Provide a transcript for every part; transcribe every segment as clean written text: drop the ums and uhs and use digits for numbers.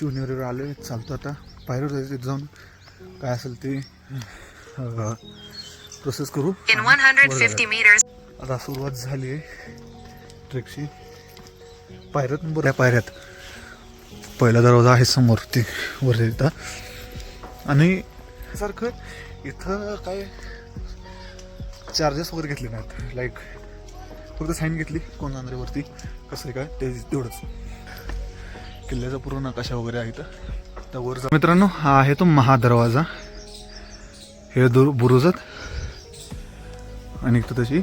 शिवनेरीवर आलो आहे, चालतो आता पायरीवर जायचं. तिथे जाऊन काय असेल ते प्रोसेस करू. आता सुरुवात झाली आहे ट्रेकची. पायऱ्यात बऱ्या पायऱ्यात पहिला दरवाजा आहे समोर ते वर येतात. आणि सारखं इथं काय चार्जेस वगैरे घेतले नाहीत, लाईक फक्त साईन घेतली कोण जाणार वरती कसं आहे काय ते तेवढंच. किल्ल्याचा पूर्ण नकाशा वगैरे आहे तर वर जा. मित्रांनो हा आहे तो महादरवाजा. हे बुरुजात आणि इथं त्याची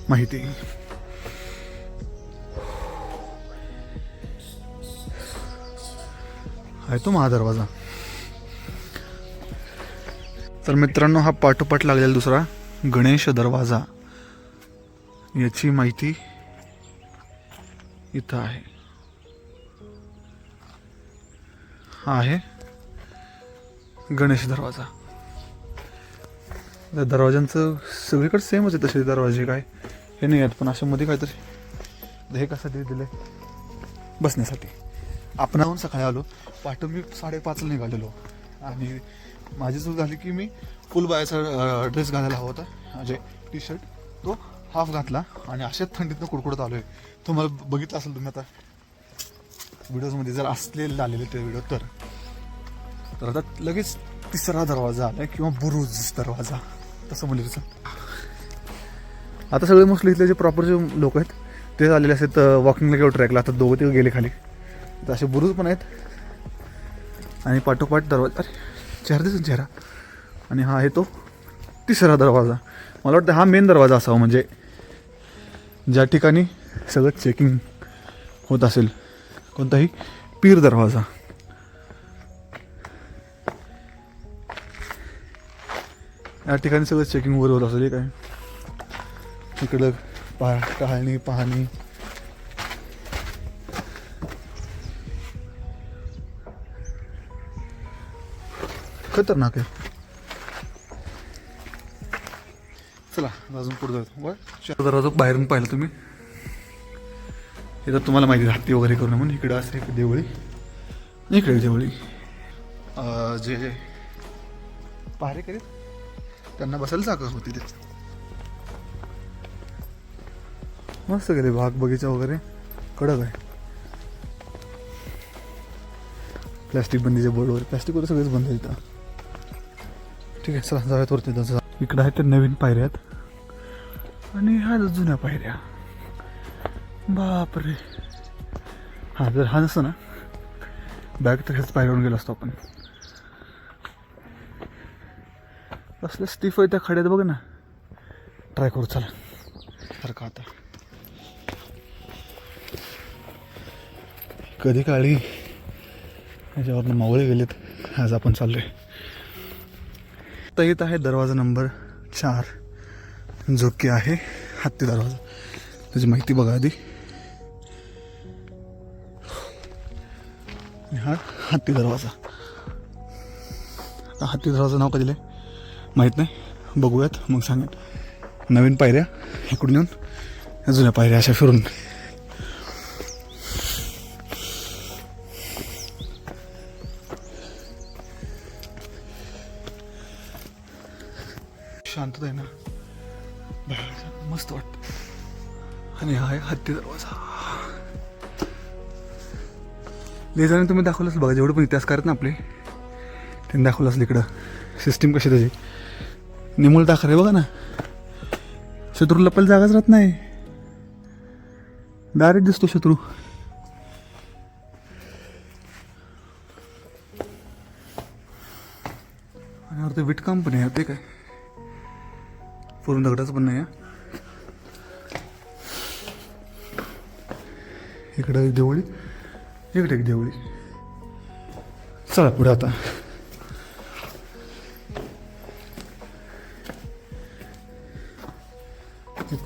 माहिती. आहे तो महादरवाजा. तर मित्रांनो हा पाठोपाठ लागलेला दुसरा गणेश दरवाजा, याची माहिती इथं आहे. हा आहे गणेश दरवाजा. दरवाजांचं सगळीकडे सेमच आहे तसे दरवाजे, काय हे नाही आहेत, पण अशा मध्ये काहीतरी हे कशासाठी दिलंय बसण्यासाठी. आपण जाऊन सकाळी आलो, पाठवून मी 5:30ला निघालेलो आणि माझी चूक झाली की मी फुल बायाचा ड्रेस घालायला हवा होता, म्हणजे टी शर्ट तो हाफ घातला आणि अशाच थंडीतनं कुडकुडत आलो आहे. तुम्हाला बघितलं असेल तुम्ही आता व्हिडिओजमध्ये जर असलेले आलेले ते व्हिडिओ. तर आता लगेच तिसरा दरवाजा आला किंवा बुरुज दरवाजा तसं म्हणायचं. आता सगळे मोस्टली इथले जे प्रॉपर जे लोक आहेत ते आलेले असतात वॉकिंगला किंवा ट्रॅकला. आता दोघं ते गेले खाली, तर असे बुरुज पण आहेत आणि पाठोपाठ दरवाजा. अरे चेहरा. आणि हा आहे तो तिसरा दरवाजा. मला वाटतं हा मेन दरवाजा असावा, म्हणजे ज्या ठिकाणी सगळं चेकिंग होत असेल. कोणताही पीर दरवाजा. या ठिकाणी सगळं चेकिंग वगैरे होत असेल. काय इकडं पाहणी खतरनाक आहे. चला अजून पुढे जातो. दरवाजा बाहेरून पाहिलं तुम्ही, इथं तुम्हाला माहिती हत्ती वगैरे करून म्हणून इकडं असं एक देवळी, इकडे देवळी. जे पहारेकरी त्यांना बसायला जागा होती तिथे. मस्त गेले बाग बगीचा वगैरे कडक आहे. प्लॅस्टिक बंदीचे बोर्ड वगैरे, प्लॅस्टिक वगैरे सगळेच बंद आहे इथं. ठीक आहे चला जाऊयात वरती. तसं इकडं आहेत त्या नवीन पायऱ्यात आणि ह्या जुन्या पायऱ्या. बापरे. हा जर हा नसतं ना बॅग तर ह्याच पायऱ्यावरून गेलो असतो आपण. असलं स्टिफ आहे त्या खड्यात बघ ना. ट्राय करू चला. सारखं आता कधी काळी ह्याच्यावरनं मावळे गेलेत. आज आपण चाललोय. तर येत आहे दरवाजा नंबर 4, जो की आहे हत्ती दरवाजा. त्याची माहिती बघा आधी. हा हत्ती दरवाजा. आता हत्ती दरवाजा नाव का दिलंय माहीत नाही, बघूयात मग सांगेन. नवीन पायऱ्या इकडून येऊन जुन्या पायऱ्या अशा फिरून. शांतता आहे ना, मस्त वाटत. आणि हा आहे हत्ती दरवाजा. लेझरने तुम्ही दाखवलं असेल बघा, जेवढं पण इतिहासकार आहेत ना आपले त्यांनी दाखवलं असेल इकडं सिस्टीम कशी त्याची. निमुळ दाखल आहे बघा ना, शत्रू लपायला जागाच राहत नाही, डायरेक्ट दिसतो शत्रू. आणि वरती विटकाम पण आहे ते काय पूर्ण दगडाचं पण नाही. इकडं एक देवळी, इकडे एक देवळी. चला पुढे आता.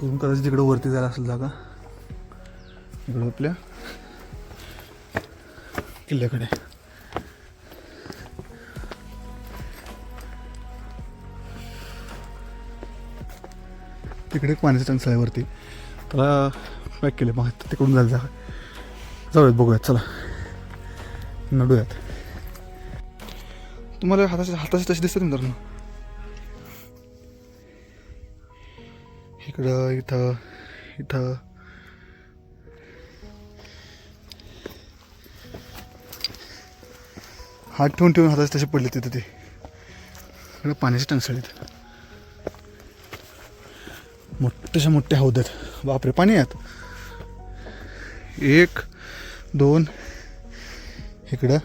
करून कदाचित तिकडं वरती जायला असेल जागा. इकडं आपल्या किल्ल्याकडे. तिकडे एक पाण्याच्या टंचाळ्यावरती त्याला पॅक केले मग तिकडून जायला जागा. जाऊयात बघूयात चला नडूयात. तुम्हाला हाताची तशी दिसते मित्रांनो. इकडं इथं इथं हात ठेवून ठेवून हाताचे तसे पडले तिथे. ते इकडं पाण्याचे टंकसळीत मोठ्याशा मोठ्या हौद आहेत. बापरे पाणी आहेत. 1 2 इकडं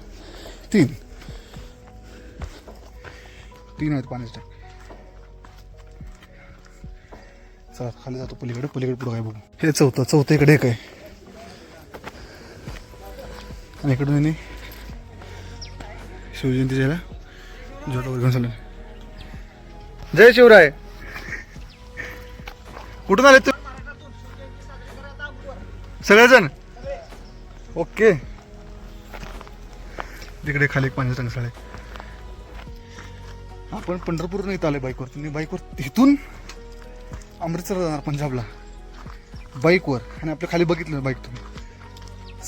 3 आहेत पाण्याचे टाक. चला खाली जातो पलीकडे पुढं काय बघू. हे चौथं इकडे एक आहे. आणि इकडून शिवजयंतीच्या जोटावर घेऊन चालू. जय शिवराय. कुठून आले तू सगळेजण? ओके. तिकडे खाली एक पाण्याचा टंकसाळ आहे. आपण पंढरपूरला इथं आले बाईकवर. तुम्ही बाईकवर तिथून अमृतसर जाणार पंजाबला बाईकवर. आणि आपल्या खाली बघितलं बाईक तुम्ही.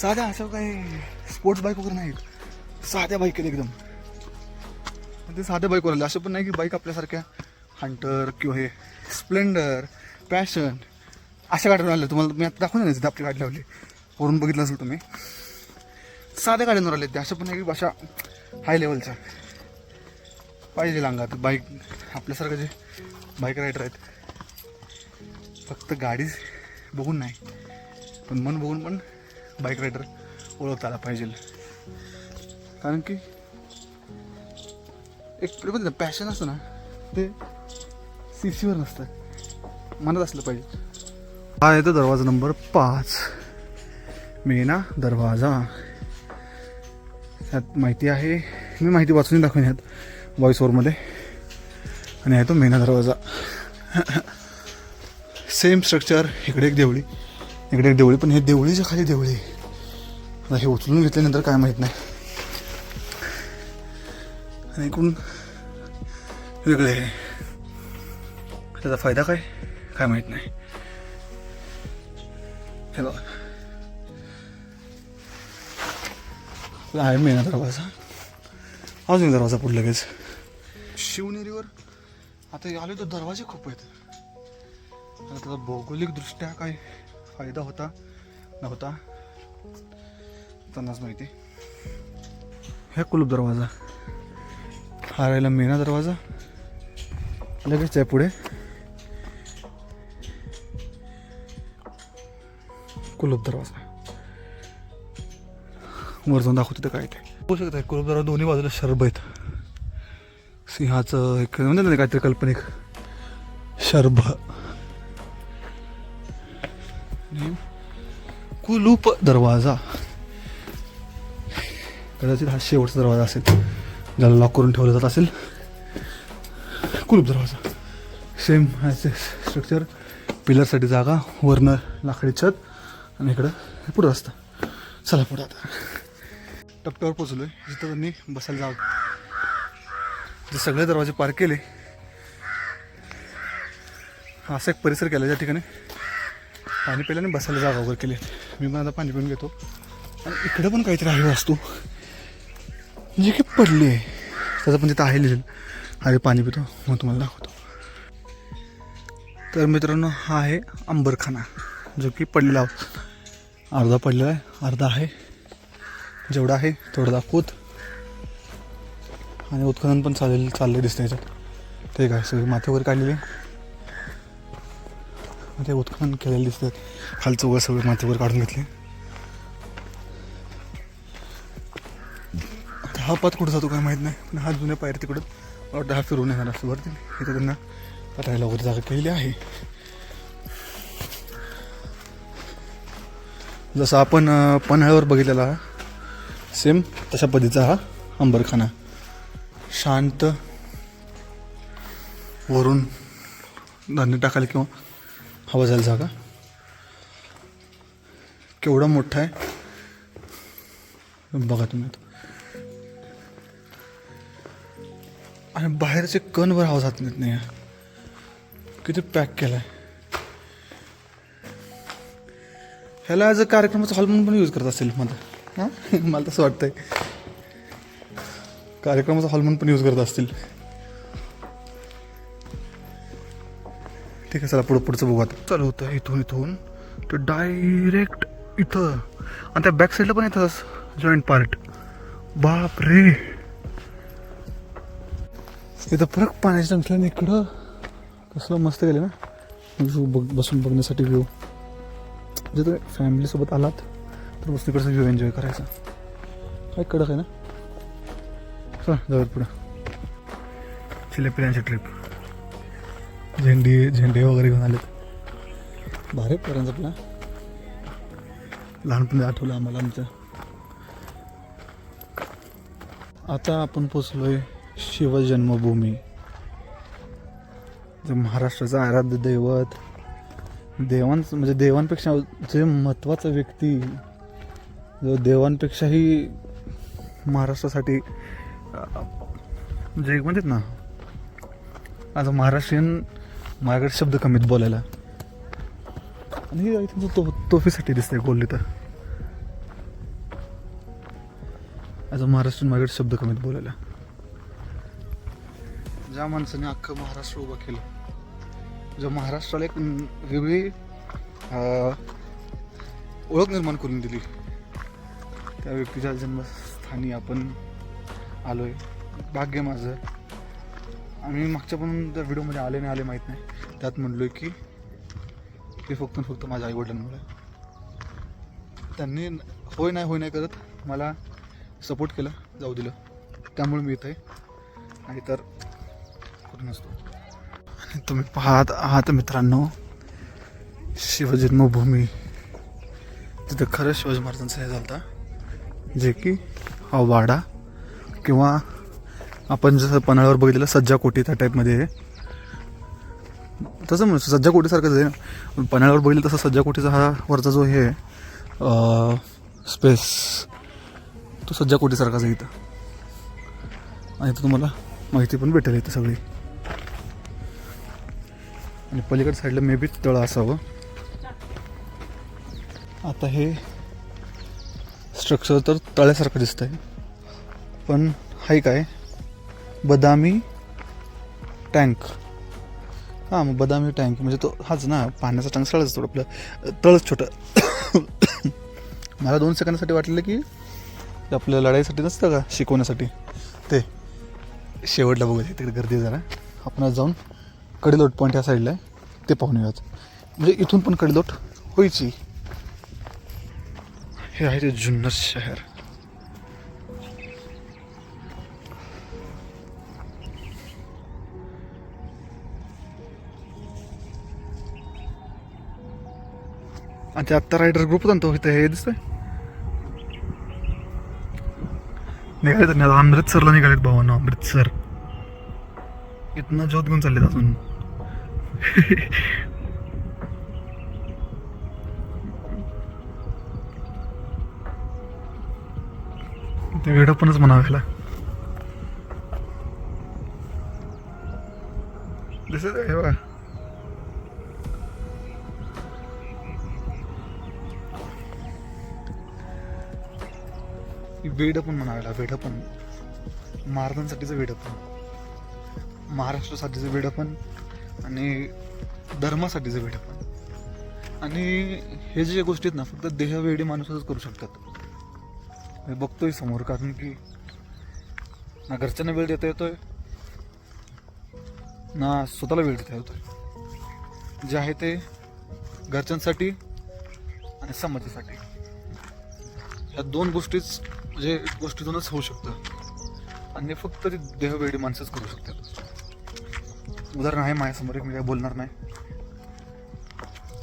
साध्या असं काही स्पोर्ट्स बाईक वगैरे नाहीत. साध्या बाईक आहेत एकदम. ते साध्या बाईकवर आले. असं पण नाही की बाईक आपल्यासारख्या हंटर किंवा हे स्प्लेंडर पॅशन अशा गाड्यांवर आले. तुम्हाला मी आता दाखवून नाही आपली गाडी लावली वरून बघितलं असेल तुम्ही. साध्या गाड्यांवर आले ते. असं पण नाही की अशा हाय लेवलच्या पाहिजे अंगात बाईक. आपल्यासारखं जे बाईक रायडर आहेत फक्त गाडी बघून नाही पण मन बघून पण बाईक रायडर ओळखता आला पाहिजे. कारण की एक पॅशन असतं ना ते सीसीवर नसतं, मनात असलं पाहिजे. हा आहे तो दरवाजा नंबर 5 मेना दरवाजा. यात माहिती आहे, मी माहिती वाचून दाखवेन यात व्हॉइस ओव्हरमध्ये. आणि आहे तो मेना दरवाजा. Same structure. इकडे एक देवळी इकडे एक देवळी. पण हे देवळीच्या खाली देवळी. आता हे उचलून घेतल्यानंतर काय माहीत नाही. आणि इकडून वेगळे आहे. त्याचा फायदा काय माहीत नाही. हे बघा आहे मेना दरवाजा. अजून दरवाजा पुढे लगेच. शिवनेरीवर आता आले तर दरवाजे खूप आहेत. आता त्याचा भौगोलिकदृष्ट्या काय फायदा होता नव्हता त्यांनाच माहिती. हे कुलूप दरवाजा. हा राहिला मेना दरवाजा. लगेच आहे पुढे कुलूप दरवाजा. वर जाऊन दाखवतो तर काय ते बघू शकता. कुलूप दरवाजा दोन्ही बाजूला शर्ब आहेत. सिंहाचं एक म्हणतात ना काहीतरी काल्पनिक शर्ब. कुलूप दरवाजा. कदाचित हा शेवटचा दरवाजा असेल ज्याला लॉक करून ठेवलं जात असेल. कुलूप दरवाजा. Same structure. पिलरसाठी जागा, वरनं लाकडी छत आणि इकडं पुढं रस्ता. चला पुढं आता टप्प्यावर पोचलो आहे जिथं त्यांनी बसायला जावं. जे सगळे दरवाजे पार केले. हा असा एक परिसर केला ज्या ठिकाणी पाणी प्यायल्याने बसायला जागा वगैरे केली. मी पण आता पाणी पिऊन घेतो. आणि इकडं पण काहीतरी आहे वास्तू जी की पडली आहे. त्याचं पण तिथं आहे लिहिलेलं. अरे पाणी पितो मग तुम्हाला दाखवतो. तर मित्रांनो हा आहे अंबरखाना जो की पडलेला अर्धा पडलेला आहे, अर्धा आहे. जेवढा आहे तेवढं दाखवत. आणि उत्खनन पण चालले दिसतं याच्यात. ते काय सगळी माती वगैरे काढलेली. ते उत्खनन केलेलं दिसतं. खालचं वगैरे सगळं माती वगैरे काढून घेतली. हा पात कुठं जातो काय माहीत नाही. पण हा जुन्या पायऱ्या तिकडं मला वाटतं हा फिरून येणार असं वरती. इथं त्यांना राहायला वगैरे जागा केलेली आहे. जसं आपण पन्हाळ्यावर बघितलेला सेम तशा पद्धतीचा हा अंबरखाना. शांत. वरून धान्य टाकायला किंवा हवा जायला जागा. केवढा मोठा आहे बघा तुम्ही. आणि बाहेरचे कणवर हवा जात नाही. किती पॅक केलाय. ह्याला ॲज अ कार्यक्रमाचा हॉल म्हणून पण यूज करत असेल मला, हां मला तसं वाटतंय कार्यक्रमाचा हॉल म्हणून पण यूज करत असतील. ठीक आहे चला पुढचं बघू आता. चालू होतं इथून ते डायरेक्ट इथं आणि त्या बॅक साईडला पण येतच जॉईंट पार्ट. बाप रे इथं फरक पाण्याच्या टंकल्याने इकडं कसलं मस्त गेलं ना बसून बघण्यासाठी व्ह्यू. म्हणजे तुम्ही फॅमिलीसोबत आलात तर मस्त इकडचा व्ह्यू एन्जॉय करायचा. काय कडक आहे ना. चला जाऊयात पुढं. चिलेपिल्यांची ट्रिप. झेंडे वगैरे घेऊन आलेत. भारी पर्यंत आपला लहानपणी आठवलं आम्हाला आमचं. आता आपण पोचलोय शिवजन्मभूमी. जे महाराष्ट्राचं आराध्य दैवत, म्हणजे देवांपेक्षा जे महत्त्वाचा व्यक्ती, जो देवांपेक्षाही महाराष्ट्रासाठी जे म्हणतात ना, आज महाराष्ट्रीयन माझ्याकडे शब्द कमीत बोलायला. आणि तुमचं तोफीसाठी दिसतंय गोल इथं. ॲज अ महाराष्ट्रीयन माझ्याकडे शब्द कमीत बोलायला. ज्या माणसाने अख्खं महाराष्ट्र उभं केलं, ज्या महाराष्ट्राला एक वेगळी ओळख निर्माण करून दिली, त्या व्यक्तीच्या जन्मस्थानी आपण आलोय. भाग्य माझं. आम्ही मागच्या पण त्या व्हिडिओमध्ये आले नाही आले माहीत नाही, त्यात म्हणलोय की ते फक्त माझ्या आईवडिलांमुळे. त्यांनी होय नाही करत मला सपोर्ट केला, जाऊ दिलं, त्यामुळे मी इथं आहे. नाही तर कुठं नसतो. आणि तुम्ही पाहत आहात मित्रांनो शिवजन्मभूमी. तिथं खरं शिवाजी महाराजांचा हे झालता, जे की हा वाडा किंवा आपण जसं पन्हाळ्यावर बघितलेलं सज्जा कोटी त्या टाईपमध्ये आहे. तसं म्हणू सज्जा कोटीसारखंच आहे. पन्हाळ्यावर बघितलं तसं सज्जा कोटीचा हा वरचा जो हे स्पेस तो सज्जा कोटीसारखाच आहे इथं. आणि इथं तुम्हाला माहिती पण भेटेल इथं सगळी. आणि पलीकडे साईडला मे बी तळं असावं. आता हे स्ट्रक्चर तर तळ्यासारखं दिसतं आहे, पण हाय काय बदामी टँक. हां मग बदामी टँक म्हणजे तो हाच ना, पाण्याचा टँक सळच असतो आपलं, तळच छोटं. मला 2 सेकंदासाठी वाटलेलं की आपल्या लढाईसाठी नसतं का शिकवण्यासाठी, ते शेवटला बघूया. तिकडे गर्दी जरा आपण जाऊन कडेलोट पॉईंट या साईडला आहे ते पाहून येऊयात. म्हणजे इथून पण कडेलोट व्हायची. हे आहे ते जुन्नर शहर. आणि ते आत्ता रायडर ग्रुप होता ना तो इथं हे दिसतंय. निघाले तर अमृतसरला निघालेत भावांना. अमृतसर इथनं ज्योत घेऊन चाललेत अजून. ते वेडपणच म्हणावं ह्याला. दिसत आहे बघा. वेडपण म्हणायला, वेडपण महाराजांसाठीचं वेडपण, महाराष्ट्रासाठीचं वेडपण आणि धर्मासाठीचं वेडपण. आणि हे जे गोष्टी आहेत ना फक्त देहवेडी माणूसच करू शकतात. मी बघतोय समोर, कारण की ना घरच्यांना वेळ देता येतोय ना स्वतःला वेळ देता येतोय. जे आहे ते घरच्यांसाठी आणि समाजासाठी, या 2 गोष्टीच म्हणजे गोष्टीतूनच होऊ शकतं. आणि फक्त ती देहवेडी माणसंच करू शकतात. उदाहरण आहे माझ्यासमोर, एक मी काय बोलणार नाही,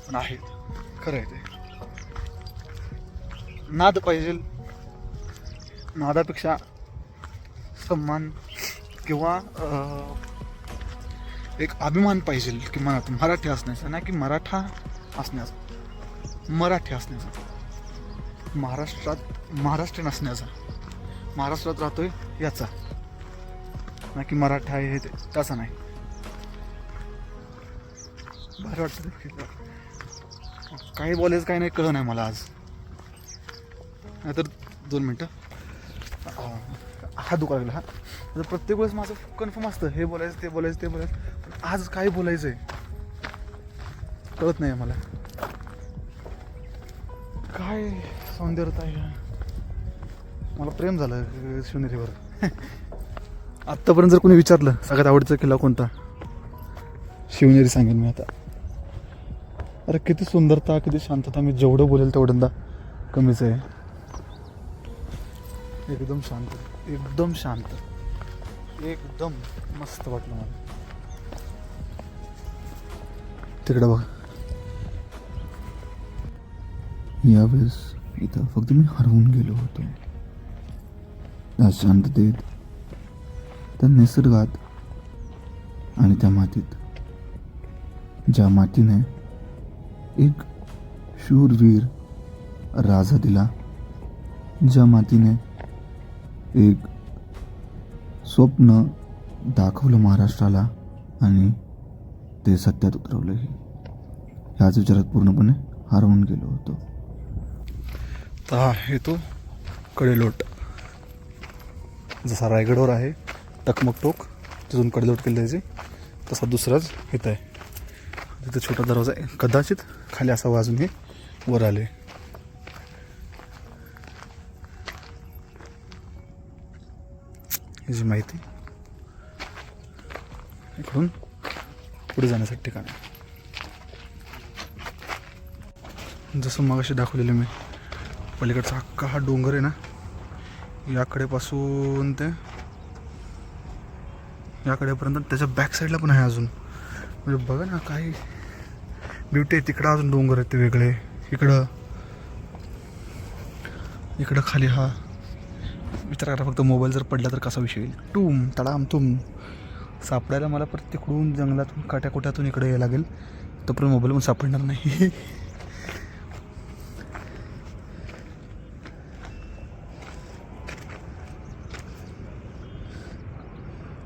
पण आहे खरं आहे ते. नाद पाहिजे, नादापेक्षा सन्मान किंवा एक अभिमान पाहिजे की मनात मराठी असण्याचा, नाही की मराठा असण्याचा, मराठी असण्याचा, महाराष्ट्रीयन असण्याचा, महाराष्ट्रात राहतोय याचा, ना की मराठा आहे हे त्याचा नाही. भारी वाटतं. काय बोलायचं काय नाही कळलं नाही मला आज. नाहीतर 2 मिनटं हा दुकान लागला. हा आता प्रत्येक वेळेस माझं कन्फर्म असतं हे बोलायचं ते बोलायचं ते बोलायचं, पण आज काय बोलायचं आहे कळत नाही मला. काय सौंदर्यता आहे. मला प्रेम झालं शिवनेरीवर. आत्तापर्यंत जर कोणी विचारलं सगळ्यात आवडीचा किल्ला कोणता, शिवनेरी सांगेन मी आता. अरे किती सुंदरता, किती शांतता. मी जेवढं बोलेल तेवढ्यांदा कमीच आहे. एकदम शांत, एकदम शांत, एकदम मस्त वाटलं मला. तिकडं बघ. यावेळेस इथं फक्त मी हरवून गेलो होतो. त्या शांततेत, त्या निसर्गात आणि त्या मातीत, ज्या मातीने एक शूरवीर राजा दिला, ज्या मातीने एक स्वप्न दाखवलं महाराष्ट्राला आणि ते सत्यात उतरवलंही. ह्याच विचारात पूर्णपणे हरवून गेलो होतो. हा येतो कडेलोट. जसा रायगडवर आहे टकमक टोक, तिथून कडेलोट किल्ल्याची, तसा दुसराच इथं आहे. तिथं छोटा दरवाजा आहे, कदाचित खाली असावं अजून हे वर आले. ही जी माहिती इकडून पुढे जाण्यासाठी ठिकाण आहे. जसं मगाशी दाखवलेलं मी, पलीकडचा अख्खा हा डोंगर आहे ना, याकडेपासून ते याकडेपर्यंत त्याच्या बॅक साईडला पण आहे अजून. म्हणजे बघा ना काय ब्युटी आहे. तिकडं अजून डोंगर आहेत ते वेगळे, इकडं खाली हा. विचार करा फक्त मोबाईल जर पडला तर कसा विषय येईल. टूम तडाम तुम. सापडायला मला परत तिकडून जंगलातून काट्याकुट्यातून इकडे यायला लागेल, तोपर्यंत मोबाईल पण सापडणार नाही.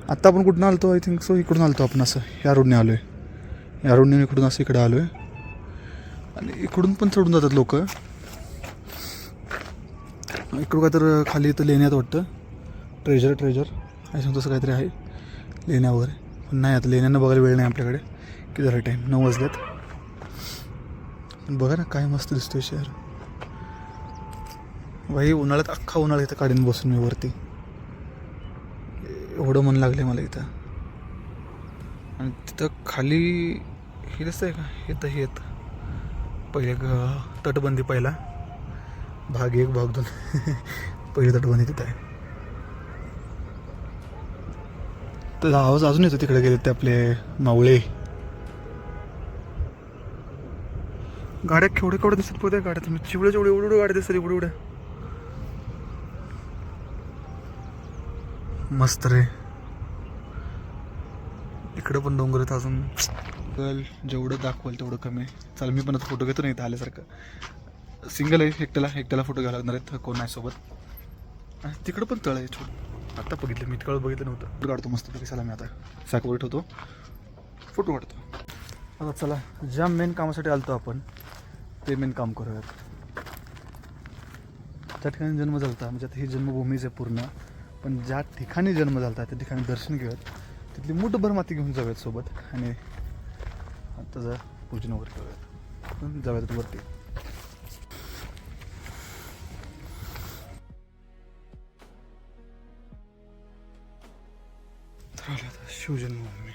आत्ता आपण कुठून आलतो, आय थिंक सो इकडून आलतो आपण. असं या रोडने आलो आहे, या रोडने इकडून असं इकडे आलो आहे. आणि इकडून पण चढून जातात लोक. इकडं काय तर खाली इथं लेण्यात वाटतं ट्रेजर काय सांगतो तसं काहीतरी आहे लेण्या वगैरे. पण नाही, आता लेण्यांना बघायला वेळ नाही आपल्याकडे. किती झालं टाईम, 9 वाजल्यात. पण बघा ना काय मस्त दिसतोय शहर. भाई उन्हाळ्यात अख्खा उन्हाळा इथं काढून बसून मी वरती. एवढं मन लागले मला इथं. आणि तिथं खाली हे दिसतं आहे का, येतं हे येत पहिले तटबंदी, पहिला भाग 1 भाग 2. पहिली तटबंदी तिथं आहे. तर आवाज अजून येतो तिकडे गेले ते आपले मावळे. गाड्या केवढ्या दिसत पोहत्या गाड्या. तुम्ही चिवड्या एवढ्या गाड्या दिसतात एवढ्या. मस्त रे. इकडं पण डोंगर आहेत अजून. जेवढं दाखवाल तेवढं कमी आहे. चला मी पण आता फोटो घेतो नाही इथं आल्यासारखं. सिंगल आहे, एकट्याला फोटो घ्यायला लागणार आहेत, कोण आहे सोबत. तिकडं पण तळ आहे छोटं. आत्ता बघितलं मी, इतकं बघितलं नव्हतं. काढतो मस्त पैकी. चला मी आता सॅकवर ठेवतो, फोटो काढतो. आता चला ज्या मेन कामासाठी आलतो आपण ते मेन काम करूयात. त्या ठिकाणी जन्म झाला, म्हणजे आता ही जन्मभूमीच आहे पूर्ण. पण ज्या ठिकाणी जन्म झाला त्या ठिकाणी दर्शन घेऊयात, तिथली मूठभर माती घेऊन जाऊयात सोबत. आणि आता पूजन वगैरे करूयात, जाऊयात वरती. शिवजन्मभूमी,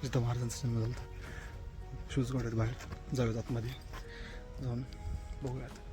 जिथं महाराजांचा जन्म झाला. शूज काढत बाहेर जाऊयात, आतमध्ये जाऊन बघूयात.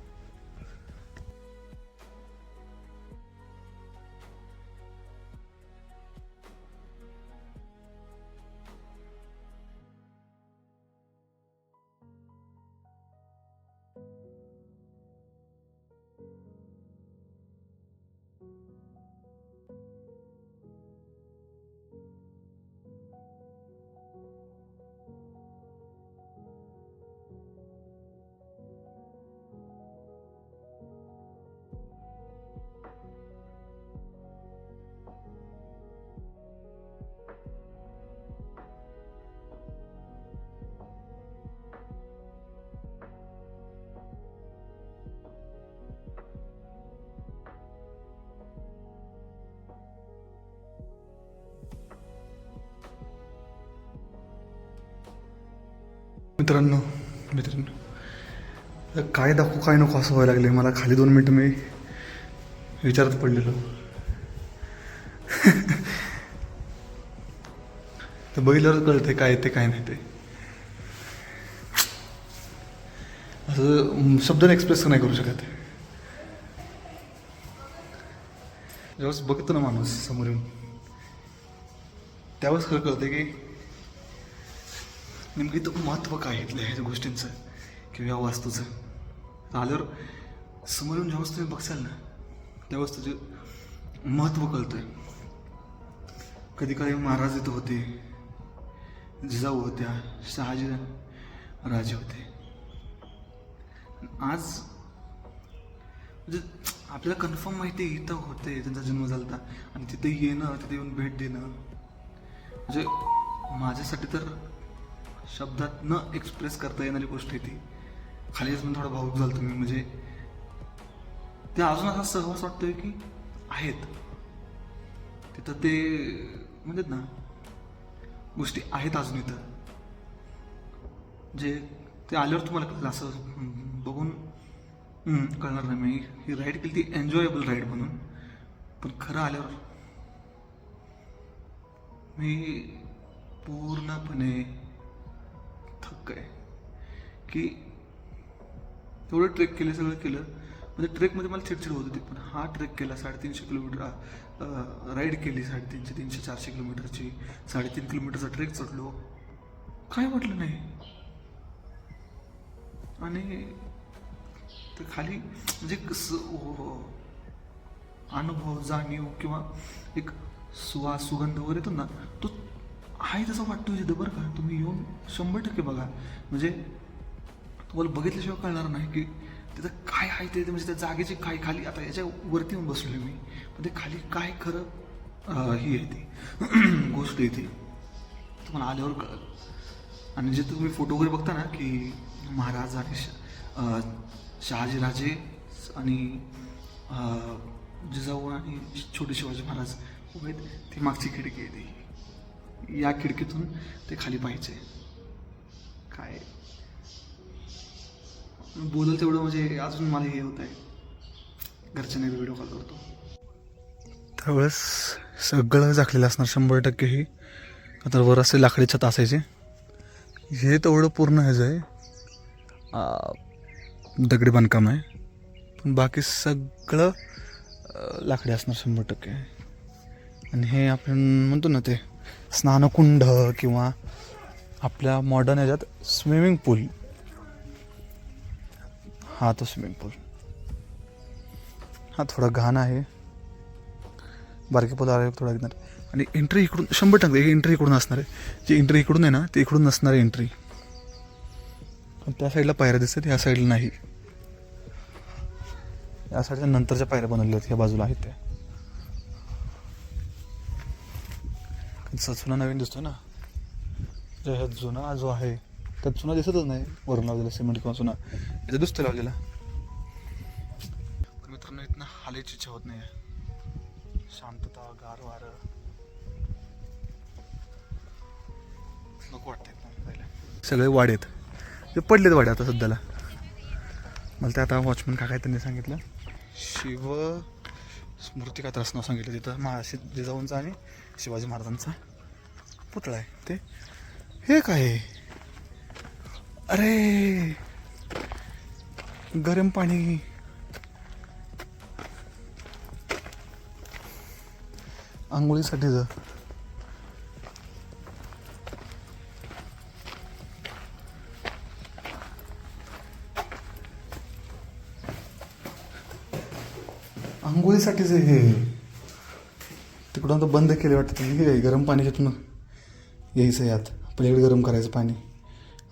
मित्रांनो काय दाखवू काय नको असं व्हायला लागले मला. खाली 2 मिनटं मी विचारात पडलेलो. तर बघितल्यावर कळते काय ते काय नाही ते. असं शब्दाने एक्सप्रेस नाही करू शकत. जेव्हा बघतो ना माणूस समोर येऊन त्यावेळेस खरं कळते की नेमकं इथं महत्त्व काय इथल्या ह्या गोष्टींचं किंवा या वास्तूचं. आल्यावर समोर येऊन जेव्हा तुम्ही बघसाल ना त्यावेळेस तुझे महत्त्व कळतंय. कधी कधी महाराज इथं होते, जिजाऊ होत्या, शहाजी राजे होते. आज म्हणजे आपल्याला कन्फर्म माहिती आहे इथं होते, त्यांचा जन्म झाला होता आणि तिथे येणं, तिथे येऊन भेट देणं म्हणजे माझ्यासाठी तर शब्दात न एक्सप्रेस करता येणारी गोष्ट आहे ती. खाली अजून थोडा भावूक झाला तुम्ही. म्हणजे ते अजून असा सहवास वाटतोय की आहेत तिथं, ते म्हणतात ना गोष्टी आहेत अजून इथं. जे ते आल्यावर तुम्हाला कळलं, असं बघून कळणार नाही. मी ही राईड केली ती एन्जॉयबल राईड म्हणून, पण खरं आल्यावर मी पूर्णपणे थक्क आहे की तेवढं ट्रेक केलं, सगळं केलं. म्हणजे ट्रेकमध्ये मला चिडचिड होत होती, पण हा ट्रेक केला 350 किलोमीटर राईड केली, 350-400 किलोमीटरची, 3.5 किलोमीटरचा ट्रेक चढलो, काय वाटलं नाही. आणि ते खाली म्हणजे अनुभव, जाणीव किंवा एक सुगंध वगैरे येतो ना, तो आहे तसा वाटतो तिथं बरं का. तुम्ही येऊन 100% बघा. म्हणजे तुम्हाला बघितल्याशिवाय कळणार नाही की तिथं काय आहे ते. म्हणजे त्या जागेची काय खाली, आता याच्या वरती येऊन बसलो मी, पण ते खाली काय खरं ही आहे ती गोष्ट आहे ती तुम्हाला आल्यावर कळलं. आणि जे तुम्ही फोटो वगैरे बघता ना की महाराज आणि शहाजी राजे आणि जिजाऊ आणि छोटे शिवाजी महाराज उभे आहेत, ती मागची खिडकी आहे ती. या खिडकीतून ते खाली पाहायचे. काय बोलल तेवढं म्हणजे अजून मला हे होत आहे. घरच्यांना व्हिडिओ कॉल करतो त्यावेळेस सगळं झाकलेलं असणार 100% ही. आता वर असे लाकडी छत असायचे. हे तेवढं पूर्ण ह्याचं आहे दगडी बांधकाम आहे, पण बाकी सगळं लाकडी असणार 100%. आणि हे आपण म्हणतो ना ते स्नानकुंड किंवा आपल्या मॉडर्न ह्याच्यात स्विमिंग पूल, हा तो स्विमिंग पूल. हा थोडा घाण आहे, बारके पूल आले थोडा घेणार. आणि एंट्री इकडून 100% एंट्री इकडून असणार आहे. जी एंट्री इकडून आहे ना ती इकडून नसणार आहे एंट्री. त्या साईडला पायऱ्या दिसतात, ह्या साईडला नाही. या साईडच्या नंतरच्या पायऱ्या बनवल्या आहेत, ह्या बाजूला आहेत त्या. जुना नवीन दिसतो ना, ह्या जुना जो आहे त्यात चुना दिसतच नाही. वरून लावलेला सिमेंट किंवा चुना याचा दुसतं लावलेला. पण मित्रांनो इथनं हालायची इच्छा होत नाही. शांतता, गार वारं नको वाटतंय. सगळे वाडे आहेत, ते पडलेत वाडे आता सध्याला. मला ते आता वॉचमन काका त्यांनी सांगितलं शिव स्मृती का त्रास नाव सांगितलं. तिथं महाराष्ट्र जिजाऊंचा आणि शिवाजी महाराजांचा पुतळा आहे. ते हे काय, अरे गरम पाणी, आंघोळीसाठीच. आंघोळीसाठीच हे तिकडून तर बंद केले वाटतं. हे गरम पाण्याच्यातून यायचं यात प्लेट गरम करायचं पाणी.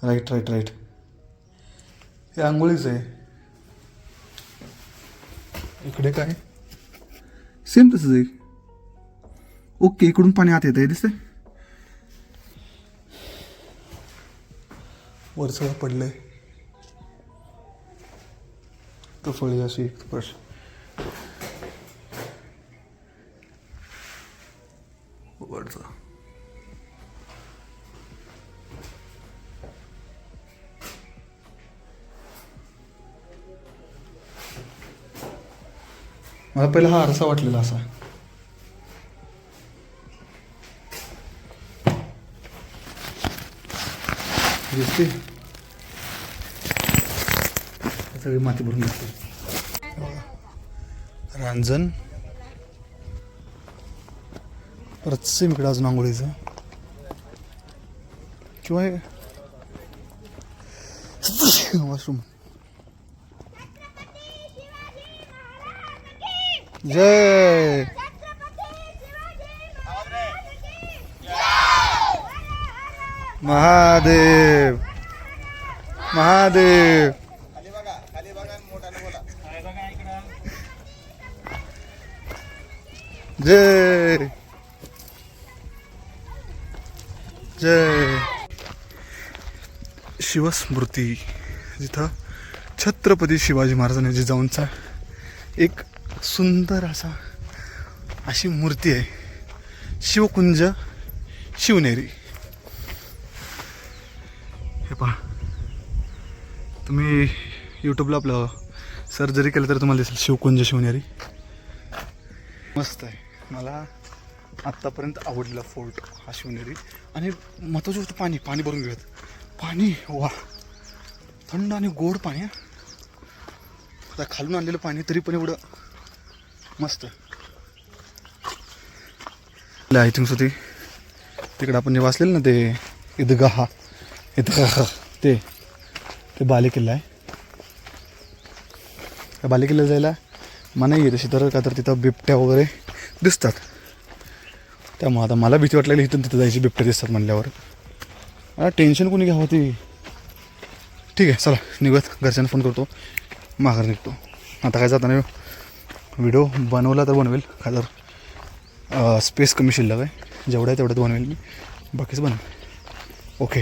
राईट हे आंघोळीच आहे. इकडे काय सेम तसंच आहे. ओके, इकडून पाणी आत येत आहे दिसतंय. वर सगळं पडलंय तर फळी अशी स्पर्श. वरचा मला पहिला हा आरसा वाटलेला असा. दिसते सगळी माती भरून घेतली. रांजण परत सेम इकडे अजून आंघोळीचं किंवा वॉशरूम. जय महादेव महादेव. जय जय. शिवस्मृती जिथं छत्रपती शिवाजी महाराजांनी जिजाऊंचा एक सुंदर अशी मूर्ती आहे. शिवकुंज शिवनेरी. हे पहा तुम्ही यूट्यूबला आपलं सर्च जरी केलं तर तुम्हाला दिसेल शिवकुंज शिवनेरी. मस्त आहे. मला आत्तापर्यंत आवडलेला फोर्ट हा शिवनेरी. आणि महत्त्वाची गोष्ट पाणी पाणी भरून घेऊयात. पाणी वा थंड आणि गोड पाणी. आता खालून आणलेलं पाणी तरी पण एवढं मस्त. आय थिंक होती तिकडं आपण जे वाचलेलं ना ते ईदगाह ते बालेकिल्ला आहे. त्या बालेकिल्ल्याला जायला मनाई आहे तशी तर का तर तिथं बिबट्या वगैरे दिसतात. त्यामुळं आता मला भीती वाटलेली इथून तिथं जायची बिबट्या दिसतात म्हणल्यावर. मला टेन्शन कोणी घ्यावं ती. ठीक आहे चला निघत. घरच्यांना फोन करतो माघार निघतो. आता काय जाताना व्हिडिओ बनवला तर बनवेल का तर स्पेस कमी शिल्लक आहे. जेवढं आहे तेवढ्यात बनवेल मी. बाकीच बनवेल. ओके.